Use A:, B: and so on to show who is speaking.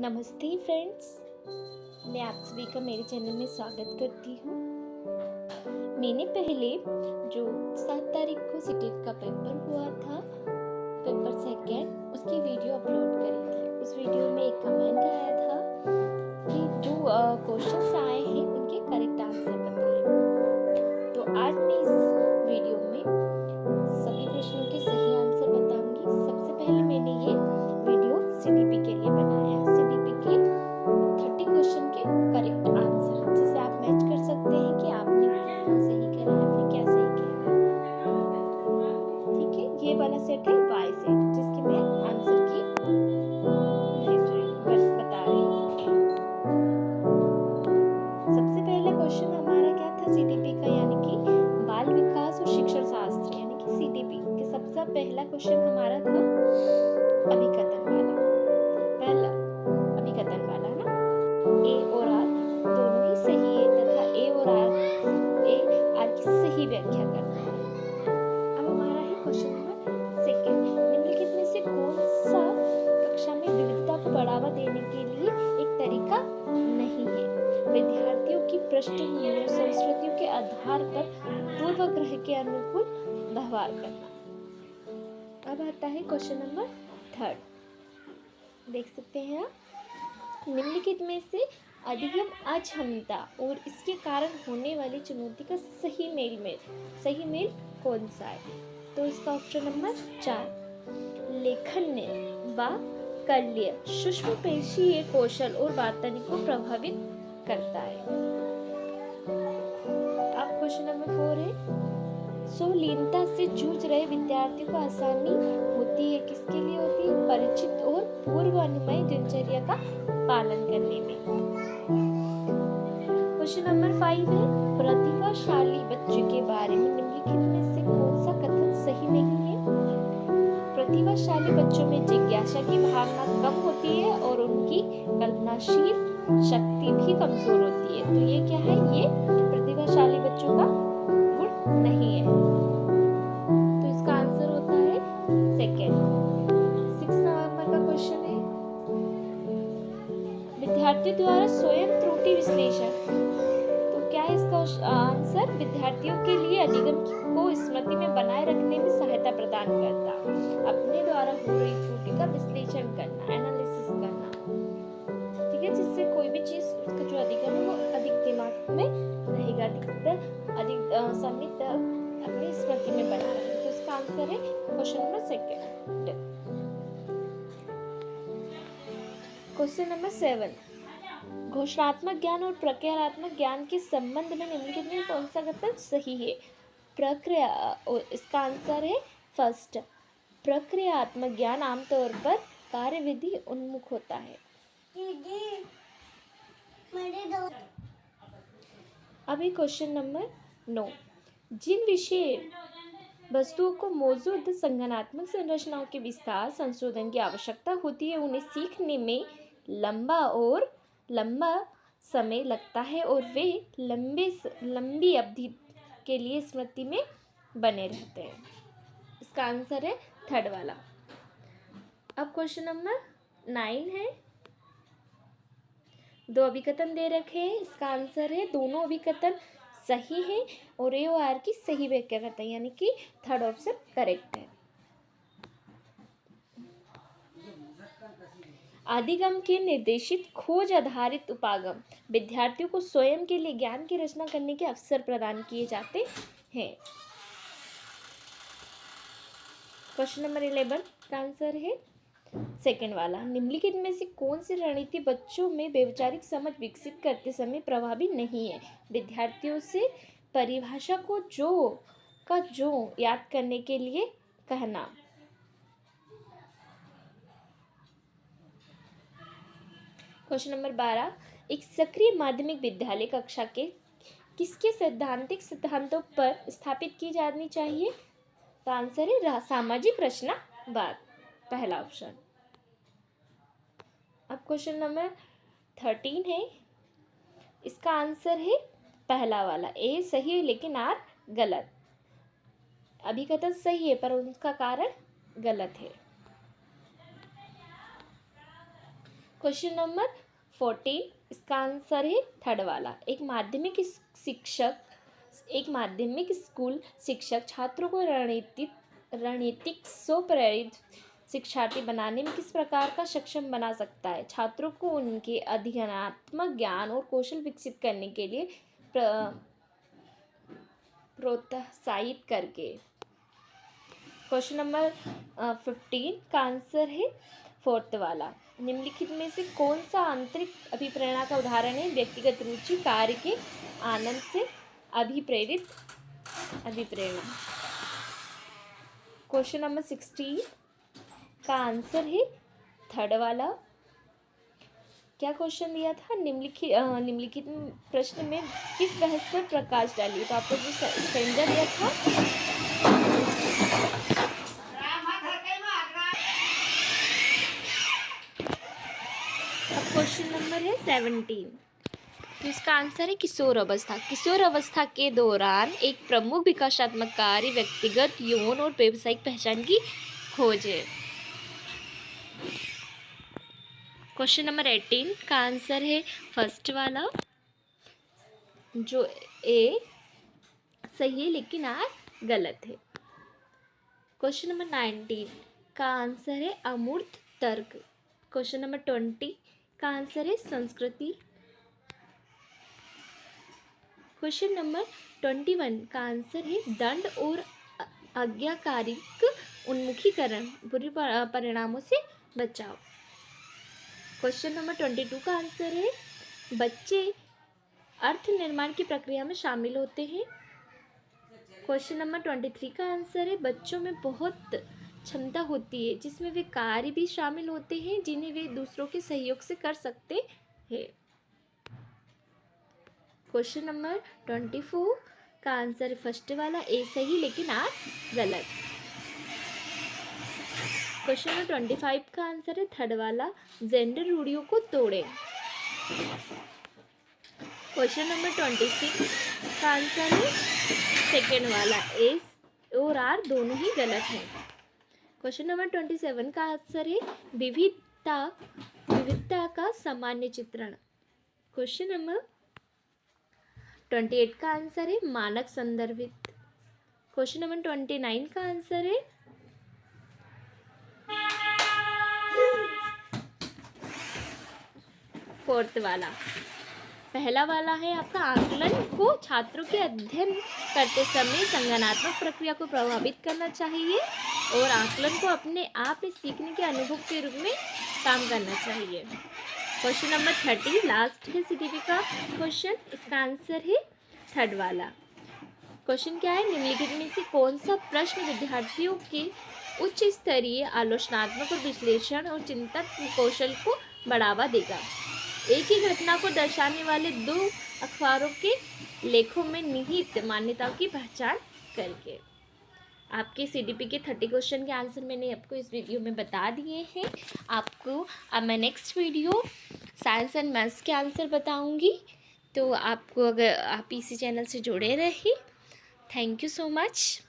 A: नमस्ते फ्रेंड्स, मैं आप सभी का मेरे चैनल में स्वागत करती हूँ। मैंने पहले जो 7 तारीख को सीटेट का पेपर हुआ था, पेपर सेकेंड, उसकी वीडियो अपलोड करी थी। उस वीडियो में एक कमेंट आया था कि जो क्वेश्चंस आए हैं उनके करेक्ट आंसर बताएं। तो आज मैं इस वीडियो में सभी प्रश्नों के सही आंसर बताऊंगी। सबसे पहले मैंने ये वीडियो सीडीपी के लिए बनाया है। सीडीपी के 30 क्वेश्चन के करेक्ट आंसर, जिसे आप मैच कर सकते हैं कि आपने कितना सही करा है, आपने क्या सही किया है। ठीक है, ये वाला सेट है वाई सेट, जिसके मैं आंसर की बता रही हूँ। सबसे पहला क्वेश्चन हमारा क्या था सीडीपी का, यानी कि बाल विकास और शिक्षण शास्त्र, यानी कि सीडीपी के सबसे पहला क्वेश्चन हमारा था अभिकथन वाला। पहला अभिकथन वाला ना, ए और आर दोनों ही सही है तथा ए आर की सही व्याख्या करना है। अब हमारा है क्वेश्चन नंबर सेकंड, निम्नलिखित में से कौन सा कक्षा में विविधता को बढ़ावा देने के लिए एक तरीका नहीं है? विद्यार्थियों की पृष्ठभूमि और संस्कृतियों के आधार पर पूर्वाग्रह के अनुकूल व्यवहार करना। अब आता है क्वेश्चन नंबर थर्ड, देख सकते हैं आप, निम्नलिखित में से अधिगम अक्षमता और इसके कारण होने वाली चुनौती का सही मेल कौन सा है? तो इसका ऑप्शन नंबर 4, लेखन व कल्य सूक्ष्म पेशीय कौशल और वार्तानी को प्रभावित करता है। अब क्वेश्चन नंबर 4 है, स्वलीनता से जूझ रहे विद्यार्थियों को आसानी होती है, किसके लिए होती है? परिचित और पूर्व अनुमय दिनचर्या का पालन करने में। क्वेश्चन नंबर 5 है, प्रतिभाशाली बच्चे के बारे में निम्नलिखित में से कौन सा कथन सही नहीं है? प्रतिभाशाली बच्चों में जिज्ञासा की भावना कम होती है और उनकी कल्पनाशील शक्ति भी कमजोर होती है। तो ये क्या है? ये प्रतिभाशाली बच्चों का गुण नहीं है। तो इसका आंसर होता है सेकेंड। 6 नंबर का क्वेश्चन है, विद्यार्थी द्वारा स्वयं त्रुटि विश्लेषण। तो क्या है इसका आंसर? विद्यार्थियों के लिए अधिगम को स्मृति में बनाए रखने में सहायता प्रदान करता, अपने द्वारा हो रही त्रुटि का विश्लेषण करना, एनालिसिस करना। ठीक है, जिससे कोई भी चीज उसका जो अधिगम है वो अधिक दिमाग में रहेगा, अधिक सम्मिलित अपनी स्मृति में बना रहेगा। तो इसका आंसर है question number second. Question number 7, घोषणात्मक ज्ञान और प्रक्रियात्मक ज्ञान के संबंध में निम्नलिखित में कौन सा कथन सही है? प्रक्रिया, इसका आंसर है फर्स्ट, प्रक्रियात्मक ज्ञान आमतौर पर कार्यविधि उन्मुख होता है। अभी क्वेश्चन नंबर 9, जिन विषय वस्तुओं को मौजूद संगठनात्मक संरचनाओं के विस्तार संशोधन की आवश्यकता होती है, उन्हें सीखने में लंबा समय लगता है और वे लंबी अवधि के लिए स्मृति में बने रहते हैं। इसका आंसर है थर्ड वाला। अब क्वेश्चन नंबर 9 है, 2 अभिकथन दे रखे हैं। इसका आंसर है दोनों अभिकथन सही है और ए और आर की सही व्याख्या करते हैं, यानी कि थर्ड ऑप्शन करेक्ट है। अधिगम के निर्देशित खोज आधारित उपागम विद्यार्थियों को स्वयं के लिए ज्ञान की रचना करने के अवसर प्रदान किए जाते हैं। क्वेश्चन नंबर 11 का आंसर है सेकंड वाला, निम्नलिखित में से कौन सी रणनीति बच्चों में वैचारिक समझ विकसित करते समय प्रभावी नहीं है? विद्यार्थियों से परिभाषा को जो याद करने के लिए कहना। क्वेश्चन नंबर 12, एक सक्रिय माध्यमिक विद्यालय कक्षा के किसके सैद्धांतिक सिद्धांतों पर स्थापित की जानी चाहिए? तो आंसर है सामाजिक रचनावाद, पहला ऑप्शन। अब क्वेश्चन नंबर 13 है, इसका आंसर है पहला वाला, ए सही है लेकिन आर गलत। अभिकथन सही है पर उनका कारण गलत है। क्वेश्चन नंबर 14, इसका आंसर है थर्ड वाला। एक माध्यमिक स्कूल शिक्षक छात्रों को रणनीतिक स्वप्रेरित शिक्षार्थी बनाने में किस प्रकार का सक्षम बना सकता है? छात्रों को उनके अध्ययनात्मक ज्ञान और कौशल विकसित करने के लिए प्रोत्साहित करके। क्वेश्चन नंबर 15 का आंसर है फोर्थ वाला। निम्नलिखित में से कौन सा आंतरिक अभिप्रेरणा का उदाहरण है? व्यक्तिगत रुचि, कार्य के आनंद से अभिप्रेरित अभिप्रेरणा। क्वेश्चन नंबर 16 का आंसर है थर्ड वाला। क्या क्वेश्चन दिया था? निम्नलिखित प्रश्न में किस बहस पर प्रकाश डालिए। तो आपको जो स्टैंजा दिया था अब क्वेश्चन नंबर है 17, तो इसका आंसर है किशोर अवस्था। किशोर अवस्था के दौरान एक प्रमुख विकासात्मक कार्य व्यक्तिगत, यौन और व्यावसायिक पहचान की खोज है। क्वेश्चन नंबर 18 का आंसर है फर्स्ट वाला, जो ए सही है लेकिन आर गलत है। क्वेश्चन नंबर 19 का आंसर है अमूर्त तर्क। क्वेश्चन नंबर 20 का आंसर है संस्कृति। क्वेश्चन नंबर 21 का आंसर है दंड और आज्ञाकारिक उन्मुखीकरण, बुरे परिणामों से बचाव। क्वेश्चन नंबर 22 का आंसर है बच्चे अर्थ निर्माण की प्रक्रिया में शामिल होते हैं। क्वेश्चन नंबर 23 का आंसर है बच्चों में बहुत क्षमता होती है जिसमें वे कार्य भी शामिल होते हैं जिन्हें वे दूसरों के सहयोग से कर सकते हैं। क्वेश्चन नंबर 24 का आंसर फर्स्ट वाला ए सही लेकिन आर गलत। क्वेश्चन नंबर 25 का आंसर है थर्ड वाला, जेंडर रूढ़ियों को तोड़ें। क्वेश्चन नंबर 26 का आंसर है सेकेंड वाला, ए और आर दोनों ही गलत हैं। क्वेश्चन नंबर 27 का आंसर है विविधता का सामान्य चित्रण। क्वेश्चन नंबर 28 का आंसर है मानक संदर्भित। क्वेश्चन नंबर 29 का आंसर है फोर्थ वाला। पहला वाला है आपका, आकलन को छात्रों के अध्ययन करते समय संज्ञानात्मक प्रक्रिया को प्रभावित करना चाहिए और आकलन को अपने आप में सीखने के अनुभव के रूप में काम करना चाहिए। क्वेश्चन नंबर 30 लास्ट है सीटीपी का क्वेश्चन, इसका आंसर है थर्ड वाला। क्वेश्चन क्या है? निम्नलिखित में से कौन सा प्रश्न विद्यार्थियों के उच्च स्तरीय आलोचनात्मक और विश्लेषण और चिंतन कौशल को बढ़ावा देगा? एक ही घटना को दर्शाने वाले दो अखबारों के लेखों में निहित मान्यताओं की पहचान करके। आपके सीडीपी के 30 क्वेश्चन के आंसर मैंने आपको इस वीडियो में बता दिए हैं। आपको अब मैं next video science and maths के आंसर बताऊंगी, तो आपको अगर आप इसी चैनल से जुड़े रहिए। Thank you so much.